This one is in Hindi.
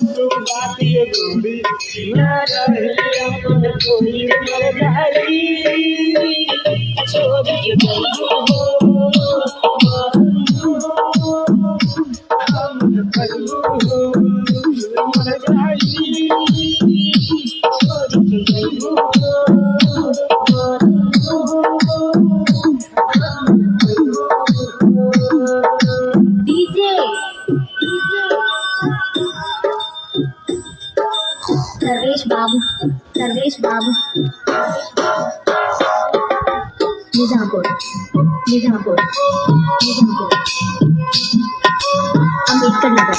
बाती गोरी ना रहे अपन कोई मर जाई छोड़ के जाइयो हम करू मर जाई छोड़ के जाइयो डीजे सर्वेश बाबू निजामपुर अम्बेडकर नगर